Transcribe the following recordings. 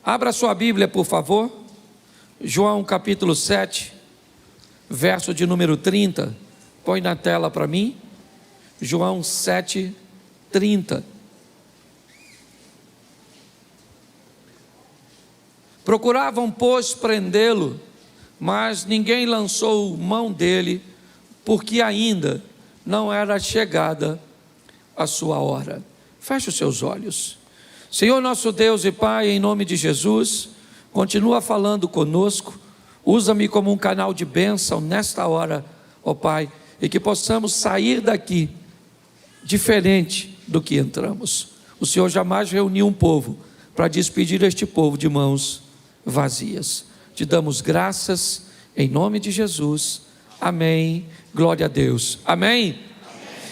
Abra sua Bíblia, por favor. João capítulo 7, verso de número 30. Põe na tela para mim. João 7, 30. Procuravam, pois, prendê-lo, mas ninguém lançou mão dele, porque ainda não era chegada a sua hora. Feche os seus olhos. Senhor nosso Deus e Pai, em nome de Jesus, continua falando conosco, usa-me como um canal de bênção nesta hora, ó Pai, e que possamos sair daqui diferente do que entramos. O Senhor jamais reuniu um povo para despedir este povo de mãos vazias. Te damos graças em nome de Jesus, amém, glória a Deus, amém?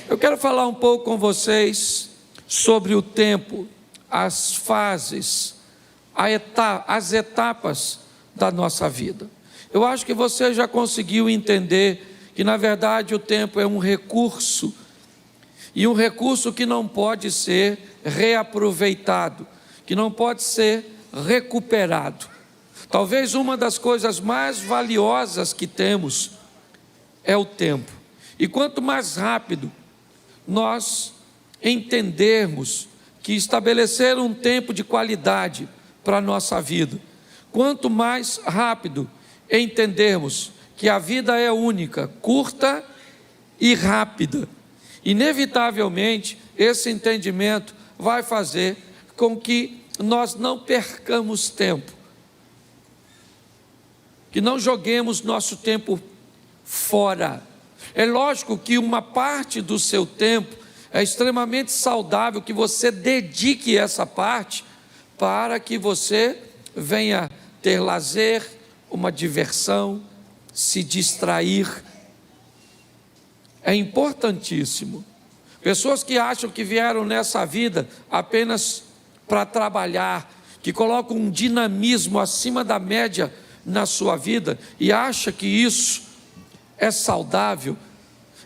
Eu quero falar um pouco com vocês sobre o tempo, as fases, as etapas da nossa vida. Eu acho que você já conseguiu entender que na verdade o tempo é um recurso, e um recurso que não pode ser reaproveitado, que não pode ser recuperado. Talvez uma das coisas mais valiosas que temos é o tempo, e quanto mais rápido nós entendermos que estabelecer um tempo de qualidade para a nossa vida, quanto mais rápido entendermos que a vida é única, curta e rápida, inevitavelmente esse entendimento vai fazer com que nós não percamos tempo, que não joguemos nosso tempo fora. É lógico que uma parte do seu tempo é extremamente saudável que você dedique essa parte para que você venha ter lazer, uma diversão, se distrair. É importantíssimo. Pessoas que acham que vieram nessa vida apenas para trabalhar, que colocam um dinamismo acima da média na sua vida e acham que isso é saudável,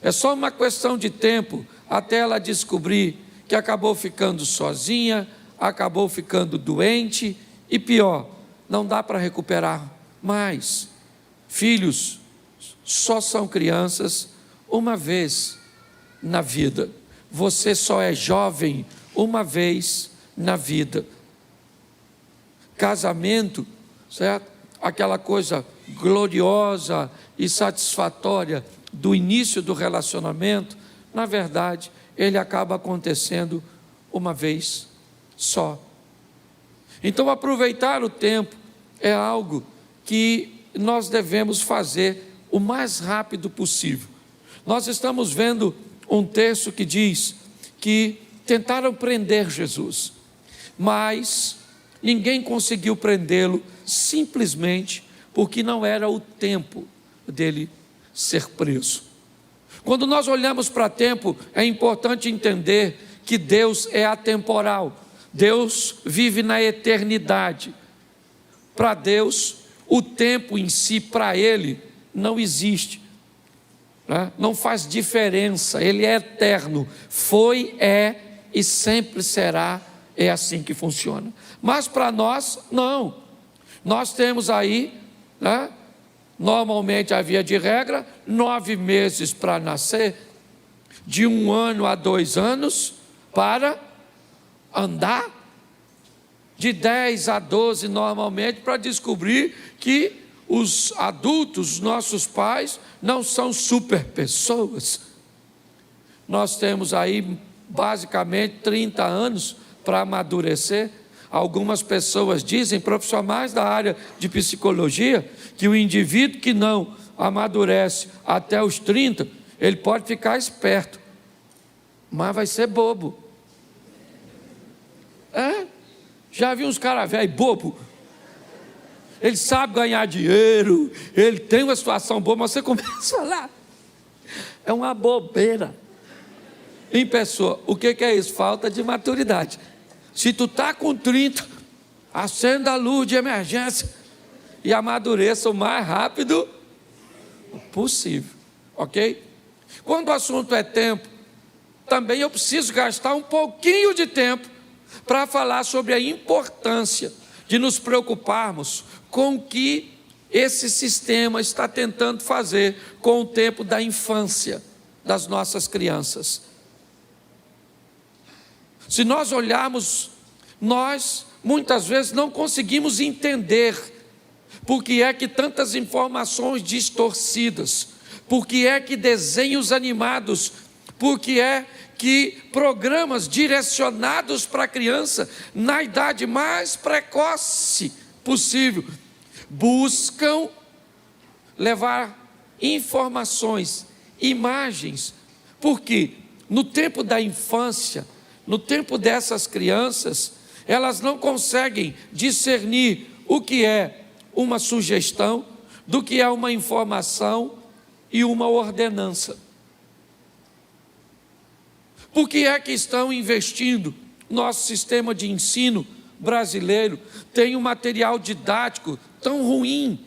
é só uma questão de tempo até ela descobrir que acabou ficando sozinha, acabou ficando doente e pior, não dá para recuperar mais. Filhos só são crianças uma vez na vida. Você só é jovem uma vez na vida. Casamento, certo? Aquela coisa gloriosa e satisfatória do início do relacionamento, na verdade, ele acaba acontecendo uma vez só. Então, aproveitar o tempo é algo que nós devemos fazer o mais rápido possível. Nós estamos vendo um texto que diz que tentaram prender Jesus, mas ninguém conseguiu prendê-lo simplesmente porque não era o tempo dele ser preso. Quando nós olhamos para tempo, é importante entender que Deus é atemporal. Deus vive na eternidade. Para Deus, o tempo em si, para Ele, não existe, né? Não faz diferença, Ele é eterno. Foi, é e sempre será, é assim que funciona. Mas para nós, não. Nós temos aí, né? Normalmente a via de regra, 9 meses para nascer, de 1 ano a 2 anos para andar, de 10 a 12 normalmente para descobrir que os adultos, nossos pais, não são super pessoas. Nós temos aí basicamente 30 anos para amadurecer. Algumas pessoas dizem, profissionais da área de psicologia, que o indivíduo que não amadurece até os 30, ele pode ficar esperto, mas vai ser bobo. Já vi uns caras velhos bobo. Ele sabe ganhar dinheiro, ele tem uma situação boa, mas você começa a falar, é uma bobeira. Em pessoa, o que é isso? Falta de maturidade. Se tu está com 30, acenda a luz de emergência e amadureça o mais rápido possível, ok? Quando o assunto é tempo, também eu preciso gastar um pouquinho de tempo para falar sobre a importância de nos preocuparmos com o que esse sistema está tentando fazer com o tempo da infância das nossas crianças. Se nós olharmos, nós muitas vezes não conseguimos entender por que é que tantas informações distorcidas, por que é que desenhos animados, por que é que programas direcionados para a criança na idade mais precoce possível buscam levar informações, imagens, porque no tempo da infância, no tempo dessas crianças, elas não conseguem discernir o que é uma sugestão, do que é uma informação e uma ordenança. Por que é que estão investindo? Nosso sistema de ensino brasileiro tem um material didático tão ruim.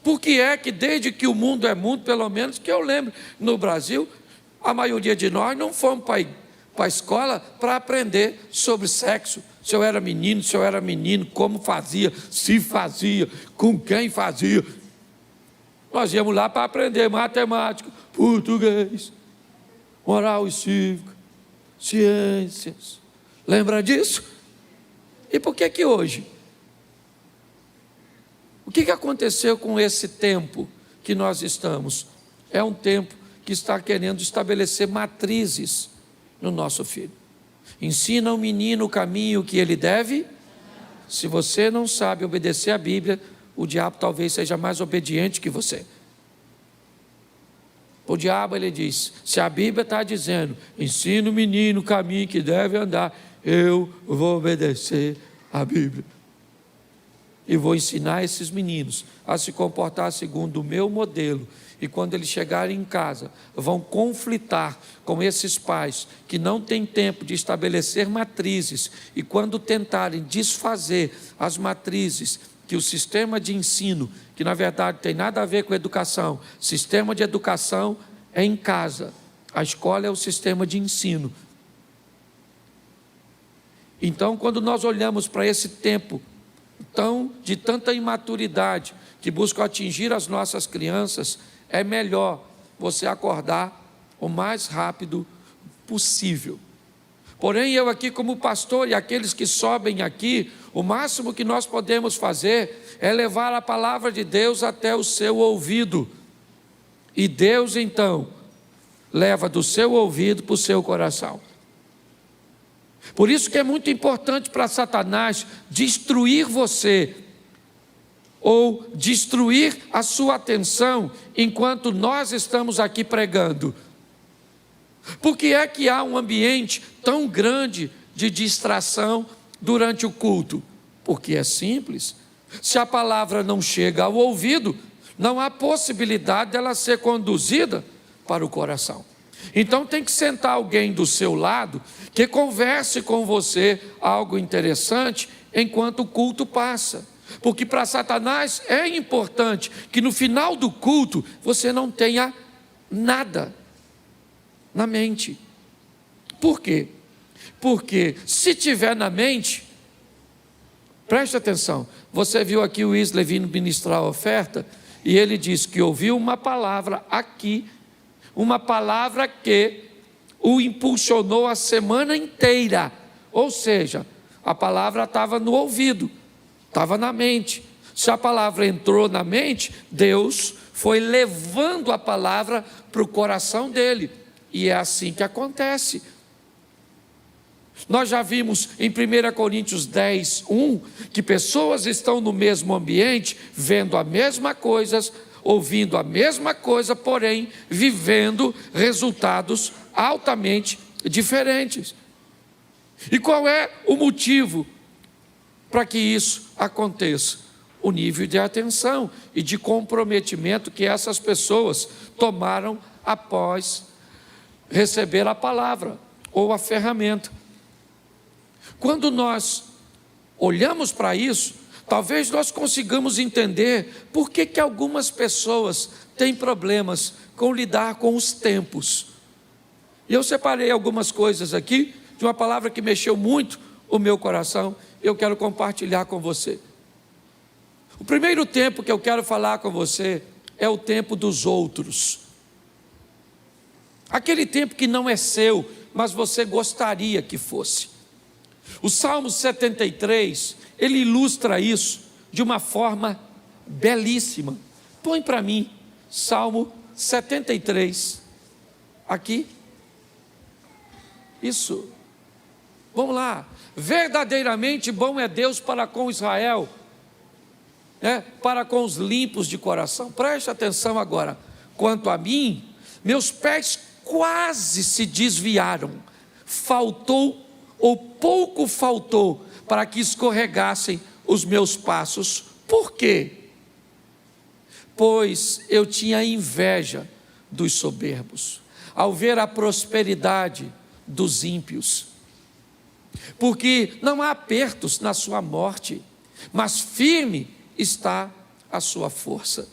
Por que é que desde que o mundo é mundo, pelo menos que eu lembro, no Brasil, a maioria de nós não fomos para a escola para aprender sobre sexo, se eu era menino, como fazia, se fazia, com quem fazia. Nós íamos lá para aprender matemática, português, moral e cívica, ciências. Lembra disso? E por que hoje? O que aconteceu com esse tempo que nós estamos? É um tempo que está querendo estabelecer matrizes no nosso filho. Ensina o menino o caminho que ele deve. Se você não sabe obedecer a Bíblia, o diabo talvez seja mais obediente que você. O diabo, ele diz, se a Bíblia está dizendo, ensina o menino o caminho que deve andar, eu vou obedecer a Bíblia. E vou ensinar esses meninos a se comportar segundo o meu modelo. E quando eles chegarem em casa, vão conflitar com esses pais que não têm tempo de estabelecer matrizes. E quando tentarem desfazer as matrizes que o sistema de ensino, que na verdade tem nada a ver com educação, sistema de educação é em casa, a escola é o sistema de ensino. Então, quando nós olhamos para esse tempo de tanta imaturidade que busca atingir as nossas crianças, é melhor você acordar o mais rápido possível. Porém, eu aqui como pastor e aqueles que sobem aqui, o máximo que nós podemos fazer é levar a palavra de Deus até o seu ouvido. E Deus então leva do seu ouvido para o seu coração. Por isso que é muito importante para Satanás destruir você, ou destruir a sua atenção enquanto nós estamos aqui pregando. Por que é que há um ambiente tão grande de distração durante o culto? Porque é simples. Se a palavra não chega ao ouvido, não há possibilidade dela ser conduzida para o coração. Então tem que sentar alguém do seu lado que converse com você algo interessante enquanto o culto passa. Porque para Satanás é importante que no final do culto você não tenha nada na mente. Por quê? Porque se tiver na mente, preste atenção, você viu aqui o Wesley vindo ministrar a oferta, e ele disse que ouviu uma palavra aqui, uma palavra que o impulsionou a semana inteira, ou seja, a palavra estava no ouvido, estava na mente. Se a palavra entrou na mente, Deus foi levando a palavra para o coração dele, e é assim que acontece. Nós já vimos em 1 Coríntios 10, 1, que pessoas estão no mesmo ambiente, vendo a mesma coisa, ouvindo a mesma coisa, porém vivendo resultados altamente diferentes. E qual é o motivo para que isso aconteça? O nível de atenção e de comprometimento que essas pessoas tomaram após receber a palavra ou a ferramenta. Quando nós olhamos para isso, talvez nós consigamos entender por que algumas pessoas têm problemas com lidar com os tempos. E eu separei algumas coisas aqui, de uma palavra que mexeu muito o meu coração, eu quero compartilhar com você. O primeiro tempo que eu quero falar com você é o tempo dos outros. Aquele tempo que não é seu, mas você gostaria que fosse. O Salmo 73, ele ilustra isso de uma forma belíssima. Põe para mim, Salmo 73, aqui. Isso. Vamos lá. Verdadeiramente bom é Deus para com Israel, para com os limpos de coração. Preste atenção agora. Quanto a mim, meus pés quase se desviaram. Faltou, ou pouco faltou, para que escorregassem os meus passos. Por quê? Pois eu tinha inveja dos soberbos, ao ver a prosperidade dos ímpios. Porque não há apertos na sua morte, mas firme está a sua força.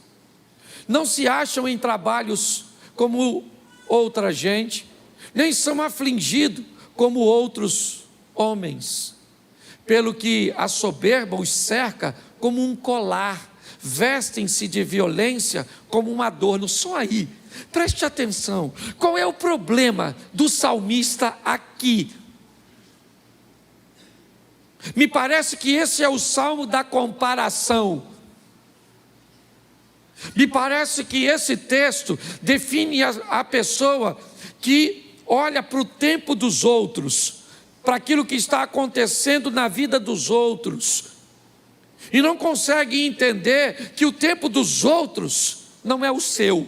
Não se acham em trabalhos como outra gente, nem são afligidos como outros homens. Pelo que a soberba os cerca como um colar, vestem-se de violência como um adorno. Só aí, preste atenção, qual é o problema do salmista aqui? Me parece que esse é o salmo da comparação. Me parece que esse texto define a pessoa que olha para o tempo dos outros, para aquilo que está acontecendo na vida dos outros, e não consegue entender que o tempo dos outros não é o seu.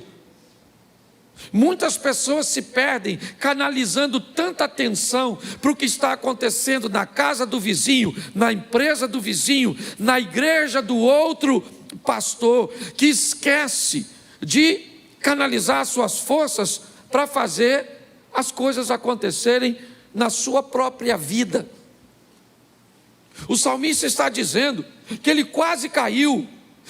Muitas pessoas se perdem canalizando tanta atenção para o que está acontecendo na casa do vizinho, na empresa do vizinho, na igreja do outro pastor, que esquece de canalizar suas forças para fazer as coisas acontecerem na sua própria vida. O salmista está dizendo que ele quase caiu,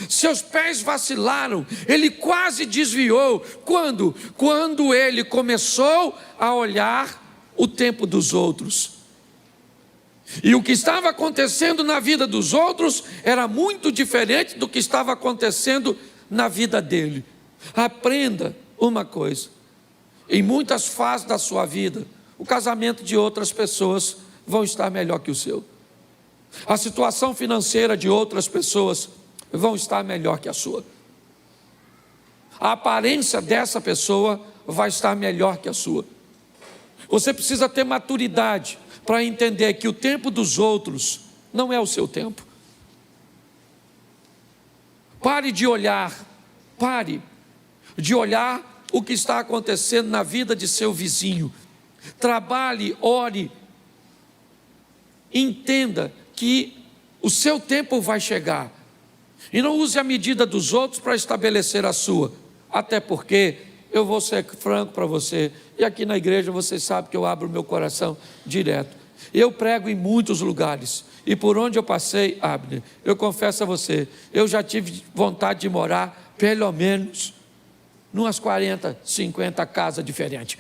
seus pés vacilaram, ele quase desviou. Quando? Quando ele começou a olhar o tempo dos outros. E o que estava acontecendo na vida dos outros era muito diferente do que estava acontecendo na vida dele. Aprenda uma coisa: em muitas fases da sua vida, o casamento de outras pessoas vão estar melhor que o seu. A situação financeira de outras pessoas vão estar melhor que a sua. A aparência dessa pessoa vai estar melhor que a sua. Você precisa ter maturidade para entender que o tempo dos outros não é o seu tempo. Pare de olhar o que está acontecendo na vida de seu vizinho. Trabalhe, ore, entenda que o seu tempo vai chegar. E não use a medida dos outros para estabelecer a sua. Até porque, eu vou ser franco para você, e aqui na igreja você sabe que eu abro meu coração direto. Eu prego em muitos lugares, e por onde eu passei, Abner, eu confesso a você, eu já tive vontade de morar, pelo menos, numas 40, 50 casas diferentes.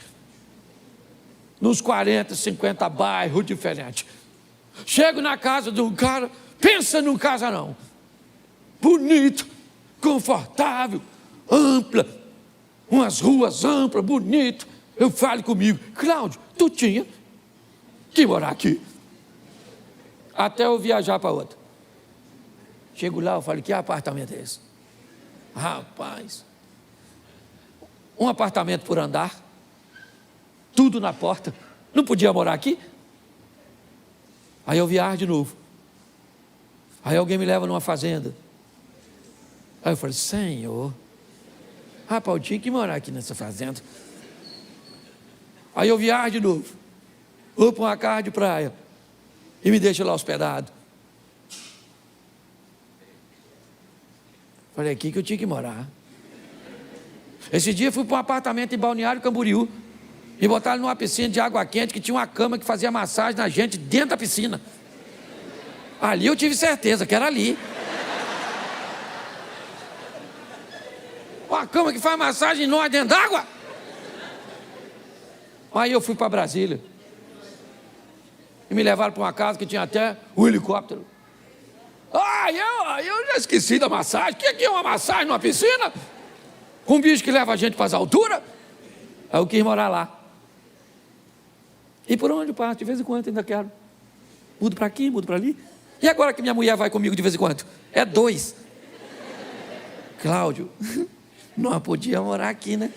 Nos 40, 50 bairros diferentes. Chego na casa de um cara, pensa num casarão. Bonito, confortável, ampla, umas ruas amplas, bonito. Eu falo comigo: Cláudio, tu tinha que morar aqui. Até eu viajar para outra. Chego lá, eu falo: que apartamento é esse? Rapaz, um apartamento por andar, tudo na porta. Não podia morar aqui? Aí eu viajo de novo. Aí alguém me leva numa fazenda. Aí eu falei: Senhor, rapaz, eu tinha que morar aqui nessa fazenda. Aí eu viajo de novo. Vou para uma casa de praia e me deixa lá hospedado. Falei: aqui que eu tinha que morar. Esse dia eu fui para um apartamento em Balneário Camboriú. Me botaram numa piscina de água quente que tinha uma cama que fazia massagem na gente dentro da piscina. Ali eu tive certeza que era ali. Uma cama que faz massagem em nós dentro d'água. Aí eu fui para Brasília. e me levaram para uma casa que tinha até um helicóptero. Eu já esqueci da massagem. O que é uma massagem numa piscina? Com um bicho que leva a gente para as alturas? Aí eu quis morar lá. E por onde eu passo? De vez em quando ainda quero. Mudo para aqui, mudo para ali. E agora que minha mulher vai comigo de vez em quando? É 2. Cláudio, não podia morar aqui, né?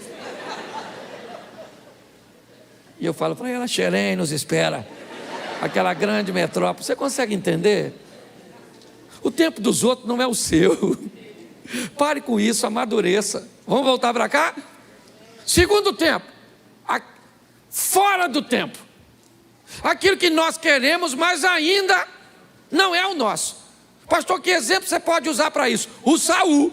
E eu falo para ela, Xerém nos espera. Aquela grande metrópole. Você consegue entender? O tempo dos outros não é o seu. Pare com isso, amadureça. Vamos voltar para cá? Segundo tempo, fora do tempo. Aquilo que nós queremos, mas ainda não é o nosso. Pastor, que exemplo você pode usar para isso? O Saul.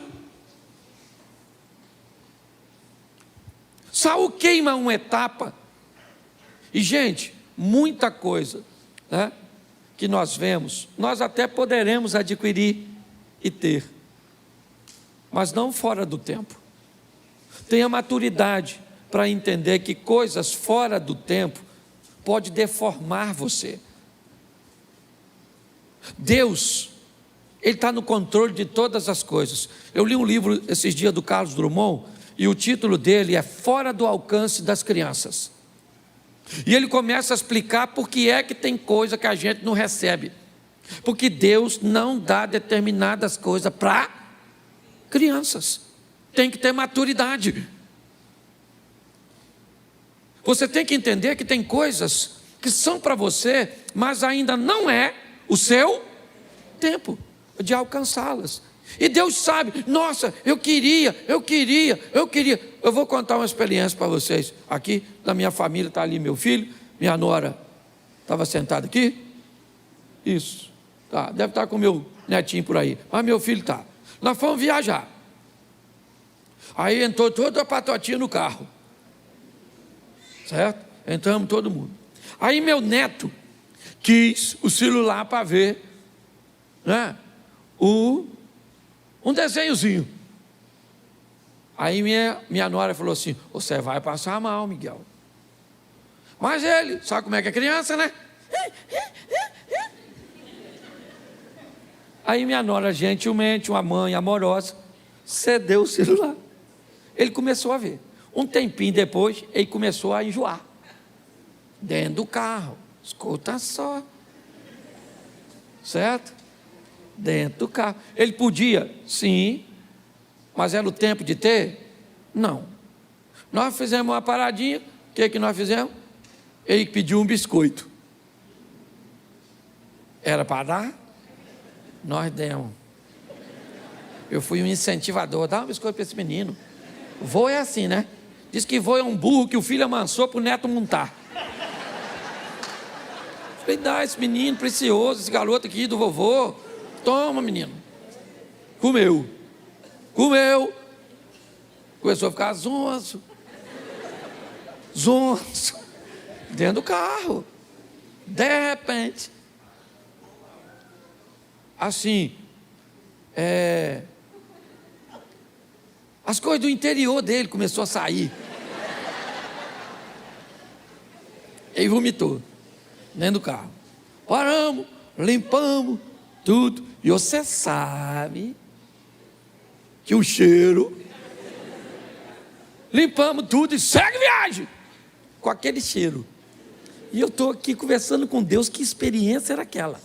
Saul queima uma etapa. E, gente, muita coisa, né, que nós vemos, nós até poderemos adquirir e ter, mas não fora do tempo. Tenha maturidade para entender que coisas fora do tempo pode deformar você. Deus, Ele está no controle de todas as coisas. Eu li um livro esses dias do Carlos Drummond, e o título dele é Fora do Alcance das Crianças. E ele começa a explicar por que é que tem coisa que a gente não recebe. Porque Deus não dá determinadas coisas para crianças. Tem que ter maturidade. Você tem que entender que tem coisas que são para você, mas ainda não é o seu tempo de alcançá-las. E Deus sabe, nossa, eu queria. Eu vou contar uma experiência para vocês. Aqui, da minha família, está ali meu filho, minha nora estava sentada aqui. Isso, tá, deve estar com meu netinho por aí, mas meu filho está. Nós fomos viajar. Aí entrou toda a patotinha no carro. Certo? Entramos todo mundo. Aí meu neto quis o celular para ver, né, um desenhozinho. Aí minha nora falou assim, você vai passar mal, Miguel. Mas ele, sabe como é que é criança, né? Aí minha nora, gentilmente, uma mãe amorosa, cedeu o celular. Ele começou a ver. Um tempinho depois, ele começou a enjoar. Dentro do carro, escuta só. Certo? Dentro do carro. Ele podia? Sim. Mas era o tempo de ter? Não. Nós fizemos uma paradinha. O que nós fizemos? Ele pediu um biscoito. Era para dar? Nós demos. Eu fui um incentivador. Dá um biscoito para esse menino. Vô é assim, né? Diz que vô é um burro que o filho amansou para o neto montar. Falei, dá esse menino precioso, esse garoto aqui do vovô. Toma, menino. Comeu. Começou a ficar zonzo. Dentro do carro. De repente. Assim. As coisas do interior dele começou a sair. Ele vomitou. Dentro do carro. Paramos, limpamos, tudo. E você sabe que o cheiro. Limpamos tudo e segue viagem. Com aquele cheiro. E eu estou aqui conversando com Deus, que experiência era aquela?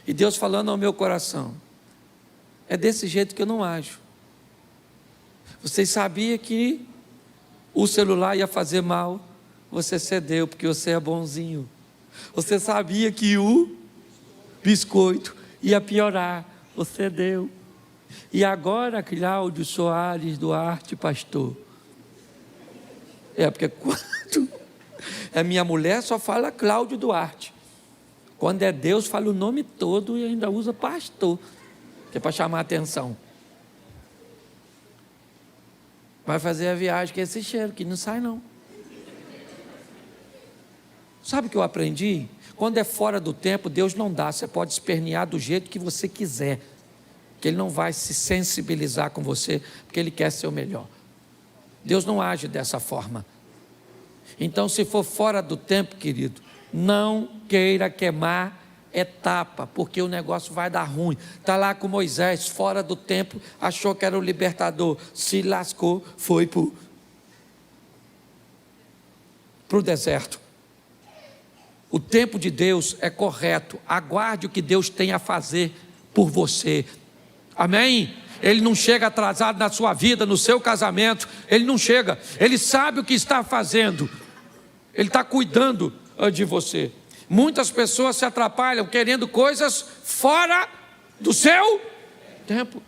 E Deus falando ao meu coração, é desse jeito que eu não ajo. Vocês sabiam que o celular ia fazer mal? Você cedeu, porque você é bonzinho. Você sabia que o biscoito ia piorar? Você deu. E agora, Cláudio Soares Duarte, pastor. Porque quando é minha mulher, só fala Cláudio Duarte. Quando é Deus, fala o nome todo e ainda usa pastor, que é para chamar a atenção. Vai fazer a viagem com esse cheiro, que não sai não. Sabe o que eu aprendi? Quando é fora do tempo, Deus não dá. Você pode espernear do jeito que você quiser, que Ele não vai se sensibilizar com você, porque Ele quer ser o melhor. Deus não age dessa forma. Então, se for fora do tempo, querido, Não queira queimar etapa, porque o negócio vai dar ruim. Está lá com Moisés, fora do tempo, achou que era o libertador, se lascou, foi para o deserto. O tempo de Deus é correto, aguarde o que Deus tem a fazer por você, amém? Ele não chega atrasado na sua vida, no seu casamento, ele não chega, ele sabe o que está fazendo, ele está cuidando de você. Muitas pessoas se atrapalham querendo coisas fora do seu tempo.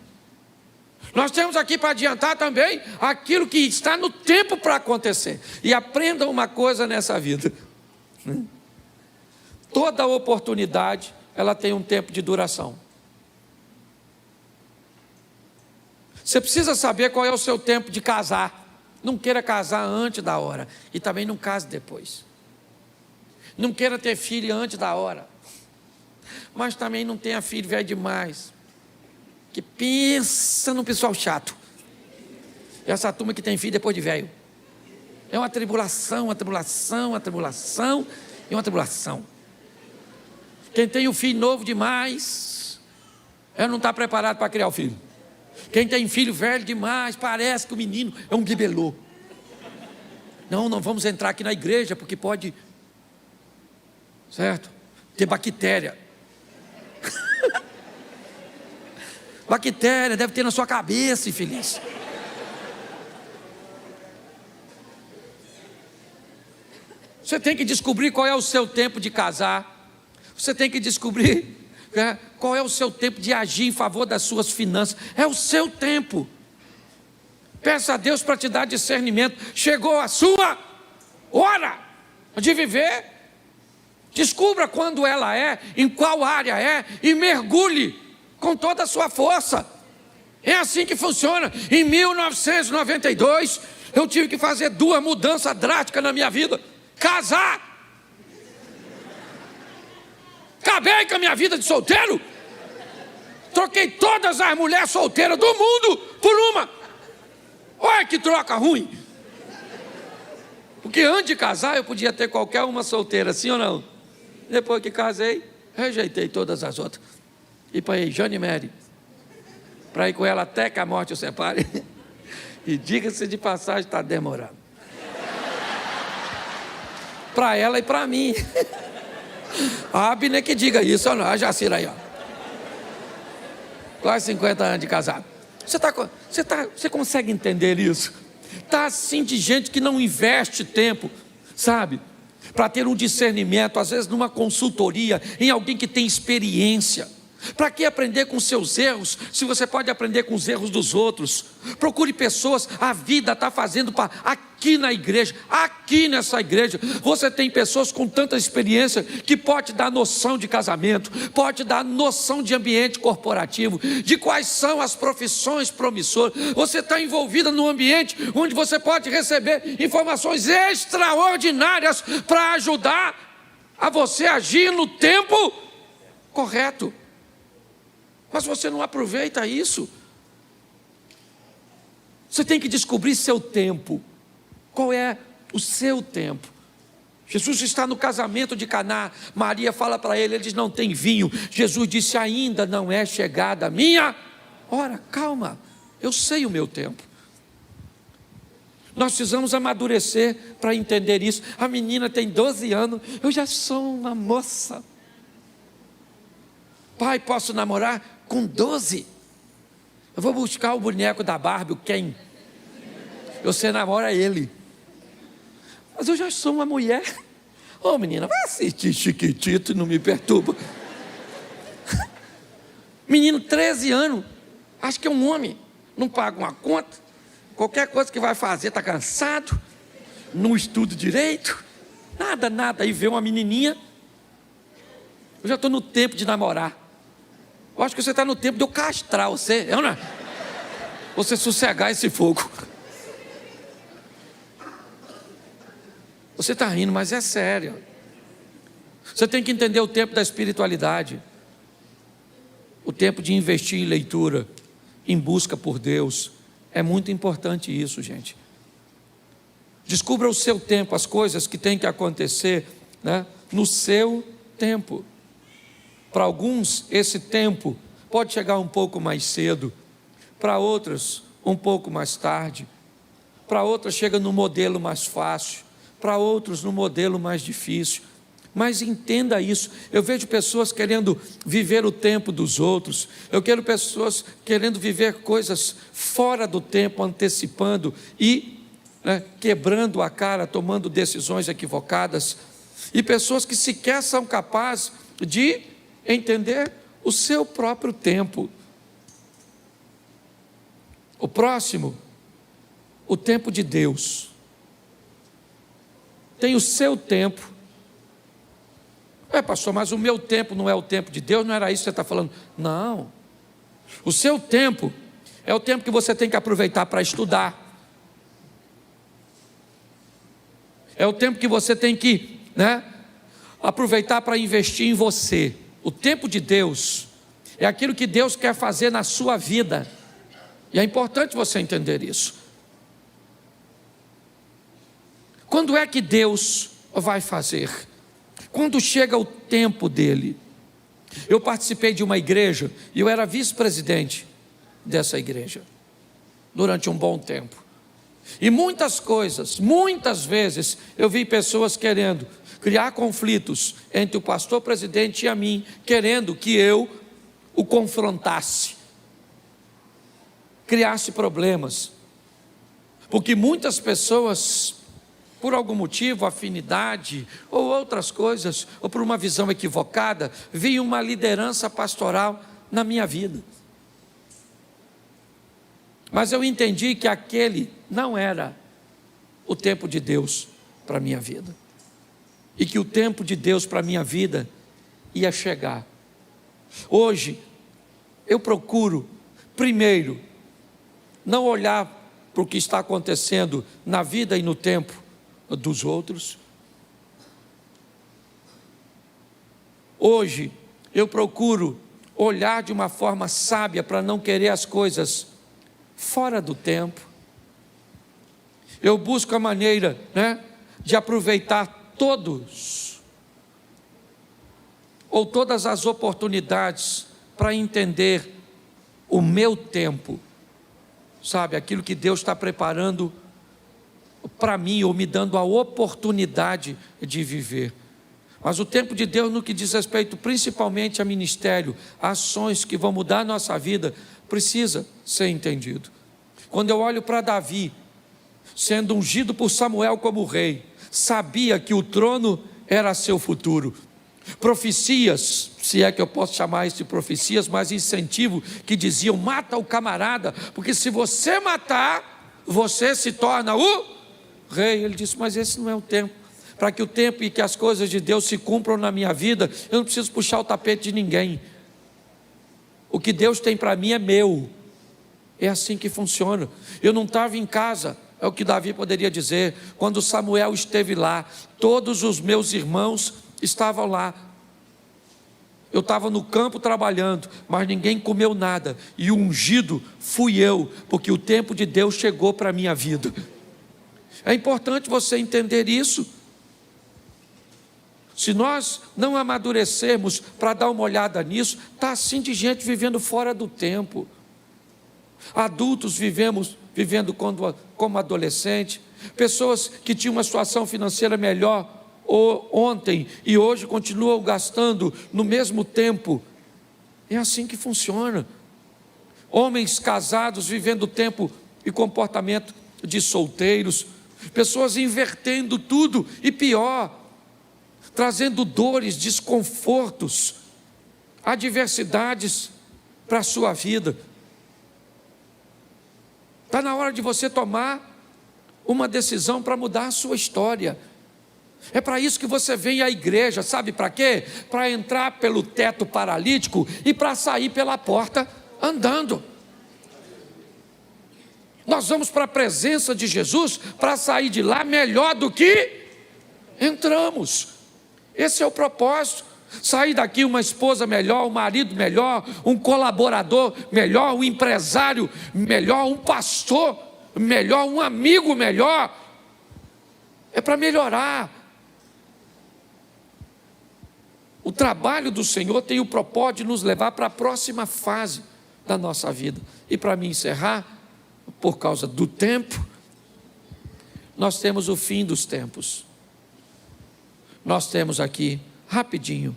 Nós temos aqui para adiantar também aquilo que está no tempo para acontecer. E aprenda uma coisa nessa vida: toda oportunidade, ela tem um tempo de duração. Você precisa saber qual é o seu tempo de casar. Não queira casar antes da hora, e também não case depois. Não queira ter filho antes da hora, mas também não tenha filho velho demais, que pensa no pessoal chato. Essa turma que tem filho depois de velho, é uma tribulação, uma tribulação, uma tribulação e uma tribulação. Quem tem um filho novo demais, não está preparado para criar o filho. Quem tem filho velho demais, parece que o menino é um bibelô. Não vamos entrar aqui na igreja, porque pode, certo, ter bactéria. Bactéria deve ter na sua cabeça, infeliz. Você tem que descobrir qual é o seu tempo de casar. Você tem que descobrir qual é o seu tempo de agir em favor das suas finanças. É o seu tempo. Peça a Deus para te dar discernimento. Chegou a sua hora de viver. Descubra quando ela é, em qual área é, e mergulhe com toda a sua força. É assim que funciona. Em 1992, eu tive que fazer 2 mudanças drásticas na minha vida. Casar. Acabei com a minha vida de solteiro. Troquei todas as mulheres solteiras do mundo por uma. Olha que troca ruim. Porque antes de casar eu podia ter qualquer uma solteira, sim ou não? Depois que casei, rejeitei todas as outras. E parei Jane Mary, para ir com ela até que a morte o separe. E diga-se de passagem, está demorando. Para ela e para mim. A Abner que diga isso, ou não? A Jacira aí, ó. Quase 50 anos de casado. Você consegue entender isso? Está assim de gente que não investe tempo, sabe? Para ter um discernimento, às vezes numa consultoria, em alguém que tem experiência. Para que aprender com seus erros, se você pode aprender com os erros dos outros? Procure pessoas, a vida está fazendo aqui na igreja, aqui nessa igreja, você tem pessoas com tanta experiência, que pode dar noção de casamento, pode dar noção de ambiente corporativo, de quais são as profissões promissoras. Você está envolvida num ambiente, onde você pode receber informações extraordinárias, para ajudar a você agir no tempo correto. Mas você não aproveita isso. Você tem que descobrir seu tempo. Qual é o seu tempo? Jesus está no casamento de Caná. Maria fala para ele, eles não têm vinho. Jesus disse, ainda não é chegada a minha hora. Calma, eu sei o meu tempo. Nós precisamos amadurecer para entender isso. A menina tem 12 anos, eu já sou uma moça. Pai, posso namorar? Com 12, eu vou buscar o boneco da Barbie, o Ken. Você namora ele. Mas eu já sou uma mulher. Ô menina, vai assistir Chiquitito e não me perturba. Menino, 13 anos, acho que é um homem, não paga uma conta, qualquer coisa que vai fazer está cansado, não estuda direito, nada, aí vê uma menininha. Eu já estou no tempo de namorar. Eu acho que você está no tempo de eu castrar você, não é? Você sossegar esse fogo. Você está rindo, mas é sério. Você tem que entender o tempo da espiritualidade. O tempo de investir em leitura, em busca por Deus. É muito importante isso, gente. Descubra o seu tempo, as coisas que têm que acontecer, né? no seu tempo. Para alguns, esse tempo pode chegar um pouco mais cedo, para outros, um pouco mais tarde, para outros chega no modelo mais fácil, para outros no modelo mais difícil. Mas entenda isso, eu vejo pessoas querendo viver o tempo dos outros, eu quero pessoas querendo viver coisas fora do tempo, antecipando e quebrando a cara, tomando decisões equivocadas, e pessoas que sequer são capazes de entender o seu próprio tempo. O próximo, o tempo de Deus, tem o seu tempo. Pastor, mas o meu tempo não é o tempo de Deus? Não era isso que você está falando? Não, o seu tempo é o tempo que você tem que aproveitar para estudar, é o tempo que você tem que aproveitar para investir em você. O tempo de Deus é aquilo que Deus quer fazer na sua vida, e é importante você entender isso. Quando é que Deus vai fazer? Quando chega o tempo dele. Eu participei de uma igreja e eu era vice-presidente dessa igreja durante um bom tempo, e muitas vezes eu vi pessoas querendo criar conflitos entre o pastor presidente e a mim, querendo que eu o confrontasse, criasse problemas, porque muitas pessoas, por algum motivo, afinidade ou outras coisas, ou por uma visão equivocada, viam uma liderança pastoral na minha vida. Mas eu entendi que aquele não era o tempo de Deus para a minha vida, e que o tempo de Deus para a minha vida ia chegar. Hoje, eu procuro, primeiro, não olhar para o que está acontecendo na vida e no tempo dos outros. Hoje, eu procuro olhar de uma forma sábia para não querer as coisas fora do tempo. Eu busco a maneira de aproveitar todas as oportunidades para entender o meu tempo, sabe, aquilo que Deus está preparando para mim, ou me dando a oportunidade de viver. Mas o tempo de Deus, no que diz respeito principalmente a ministério, a ações que vão mudar a nossa vida, precisa ser entendido. Quando eu olho para Davi, sendo ungido por Samuel como rei, sabia que o trono era seu futuro. Profecias, se é que eu posso chamar isso de profecias, mas incentivo, que diziam: mata o camarada, porque se você matar, você se torna o rei. Ele disse: mas esse não é o tempo. Para que o tempo e que as coisas de Deus se cumpram na minha vida, eu não preciso puxar o tapete de ninguém. O que Deus tem para mim é meu. É assim que funciona. Eu não estava em casa, é o que Davi poderia dizer, quando Samuel esteve lá, todos os meus irmãos estavam lá. Eu estava no campo trabalhando, mas ninguém comeu nada, e o ungido fui eu, porque o tempo de Deus chegou para a minha vida. É importante você entender isso. Se nós não amadurecermos para dar uma olhada nisso, está assim de gente vivendo fora do tempo. Adultos vivendo como adolescente, pessoas que tinham uma situação financeira melhor ontem e hoje continuam gastando no mesmo tempo. É assim que funciona. Homens casados vivendo tempo e comportamento de solteiros, pessoas invertendo tudo e pior, trazendo dores, desconfortos, adversidades para a sua vida. Está na hora de você tomar uma decisão para mudar a sua história. É para isso que você vem à igreja, sabe para quê? Para entrar pelo teto paralítico e para sair pela porta andando. Nós vamos para a presença de Jesus para sair de lá melhor do que entramos. Esse é o propósito. Sair daqui uma esposa melhor, um marido melhor, um colaborador melhor, um empresário melhor, um pastor melhor, um amigo melhor. É para melhorar. O trabalho do Senhor tem o propósito de nos levar para a próxima fase da nossa vida. E para me encerrar, por causa do tempo, nós temos o fim dos tempos. Nós temos aqui, rapidinho,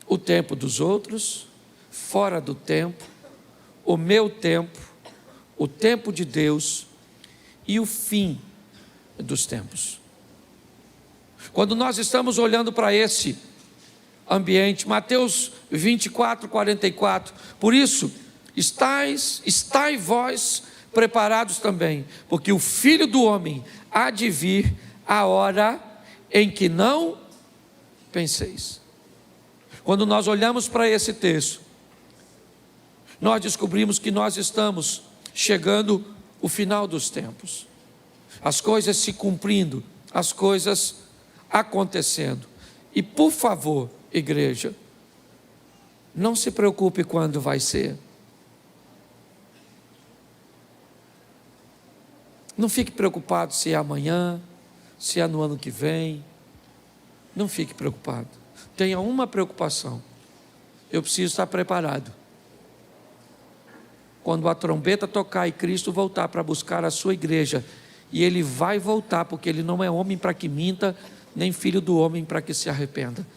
o tempo dos outros, fora do tempo, o meu tempo, o tempo de Deus e o fim dos tempos. Quando nós estamos olhando para esse ambiente, Mateus 24, 44, por isso, estai vós preparados também, porque o Filho do Homem há de vir a hora em que não penseis. Quando nós olhamos para esse texto, nós descobrimos que nós estamos chegando ao final dos tempos, as coisas se cumprindo, as coisas acontecendo. E por favor, igreja, não se preocupe quando vai ser. Não fique preocupado se é amanhã, se é no ano que vem. Não fique preocupado. Tenha uma preocupação: eu preciso estar preparado. Quando a trombeta tocar e Cristo voltar para buscar a sua igreja, e Ele vai voltar, porque Ele não é homem para que minta, nem filho do homem para que se arrependa.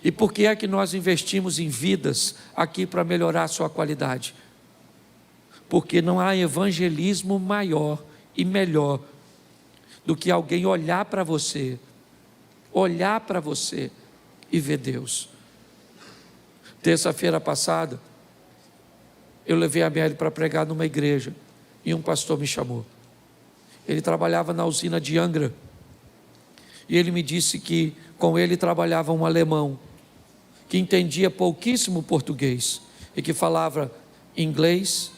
E por que é que nós investimos em vidas aqui para melhorar a sua qualidade? Porque não há evangelismo maior e melhor do que alguém olhar para você e ver Deus. Terça-feira passada, eu levei a Mary para pregar numa igreja e um pastor me chamou. Ele trabalhava na usina de Angra e ele me disse que com ele trabalhava um alemão que entendia pouquíssimo português e que falava inglês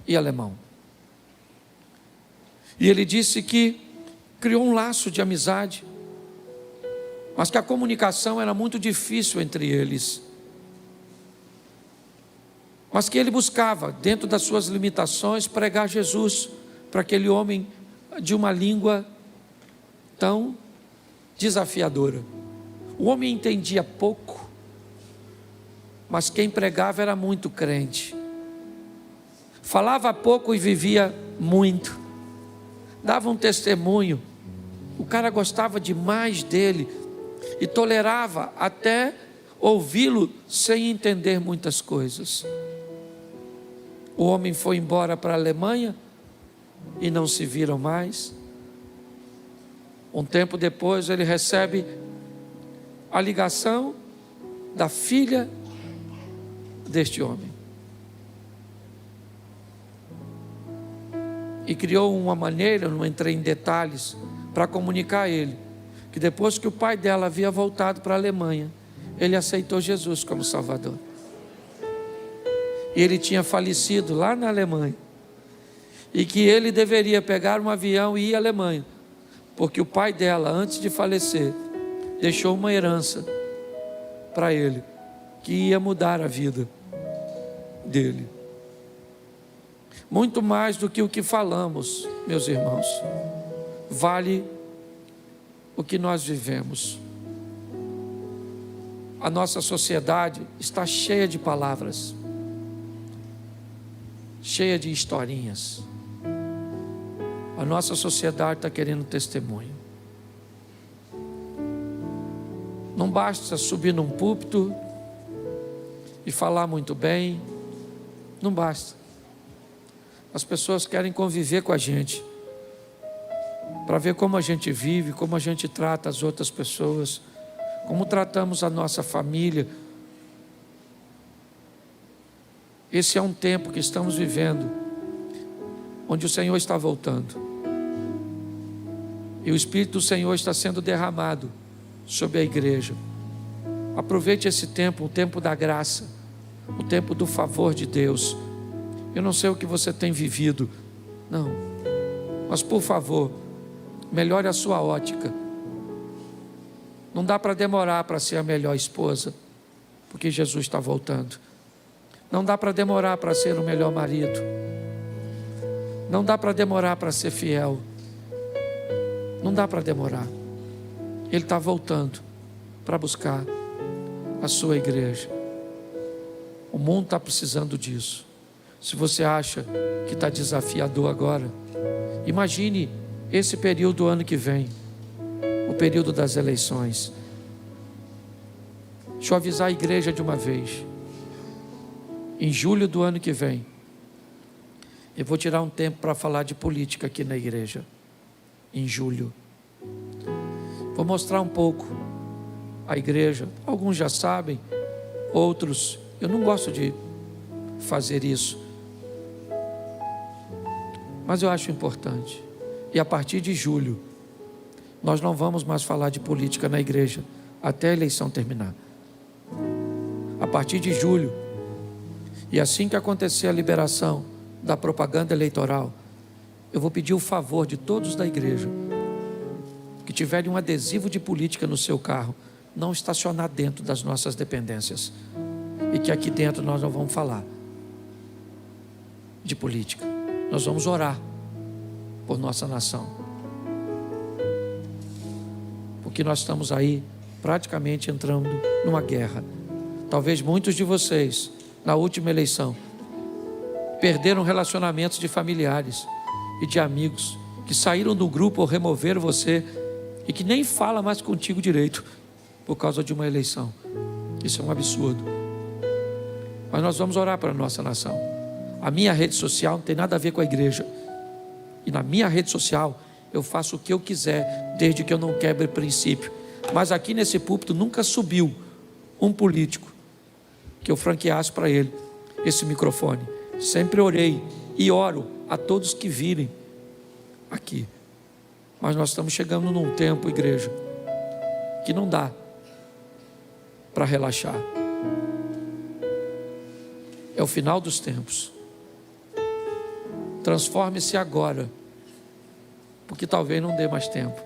e alemão. E ele disse que criou um laço de amizade, mas que a comunicação era muito difícil entre eles. Mas que ele buscava, dentro das suas limitações, pregar Jesus para aquele homem de uma língua tão desafiadora. O homem entendia pouco, mas quem pregava era muito crente. Falava pouco e vivia muito. Dava um testemunho. O cara gostava demais dele e tolerava até ouvi-lo sem entender muitas coisas. O homem foi embora para a Alemanha e não se viram mais. Um tempo depois ele recebe a ligação da filha deste homem. E criou uma maneira, não entrei em detalhes, para comunicar a ele, que depois que o pai dela havia voltado para a Alemanha, ele aceitou Jesus como Salvador. E ele tinha falecido lá na Alemanha. E que ele deveria pegar um avião e ir à Alemanha, porque o pai dela, antes de falecer, deixou uma herança para ele, que ia mudar a vida dele. Muito mais do que o que falamos, meus irmãos, vale o que nós vivemos. A nossa sociedade está cheia de palavras, cheia de historinhas. A nossa sociedade está querendo testemunho. Não basta subir num púlpito e falar muito bem, não basta. As pessoas querem conviver com a gente, para ver como a gente vive, como a gente trata as outras pessoas, como tratamos a nossa família. Esse é um tempo que estamos vivendo, onde o Senhor está voltando. E o Espírito do Senhor está sendo derramado sobre a igreja. Aproveite esse tempo, o tempo da graça, o tempo do favor de Deus. Eu não sei o que você tem vivido, não, mas por favor, melhore a sua ótica. Não dá para demorar para ser a melhor esposa, porque Jesus está voltando. Não dá para demorar para ser o melhor marido. Não dá para demorar para ser fiel. Não dá para demorar. Ele está voltando. para buscar a sua igreja. O mundo está precisando disso. Se você acha que está desafiador agora, imagine esse período do ano que vem, o período das eleições. Deixa eu avisar a igreja de uma vez. Em julho do ano que vem, eu vou tirar um tempo para falar de política aqui na igreja. Em julho. Vou mostrar um pouco a igreja. Alguns já sabem, outros, eu não gosto de fazer isso, mas eu acho importante. E a partir de julho, nós não vamos mais falar de política na igreja, até a eleição terminar. A partir de julho, e assim que acontecer a liberação da propaganda eleitoral, eu vou pedir o favor de todos da igreja que tiverem um adesivo de política no seu carro, não estacionar dentro das nossas dependências, e que aqui dentro nós não vamos falar de política. Nós vamos orar por nossa nação, porque nós estamos aí praticamente entrando numa guerra. Talvez muitos de vocês, na última eleição, perderam relacionamentos de familiares e de amigos que saíram do grupo ou removeram você e que nem fala mais contigo direito por causa de uma eleição. Isso é um absurdo. Mas nós vamos orar para a nossa nação. A minha rede social não tem nada a ver com a igreja. E na minha rede social eu faço o que eu quiser, desde que eu não quebre princípio. Mas aqui nesse púlpito nunca subiu um político que eu franqueasse para ele esse microfone. Sempre orei e oro a todos que virem aqui. Mas nós estamos chegando num tempo, igreja, que não dá para relaxar. É o final dos tempos. Transforme-se agora, porque talvez não dê mais tempo.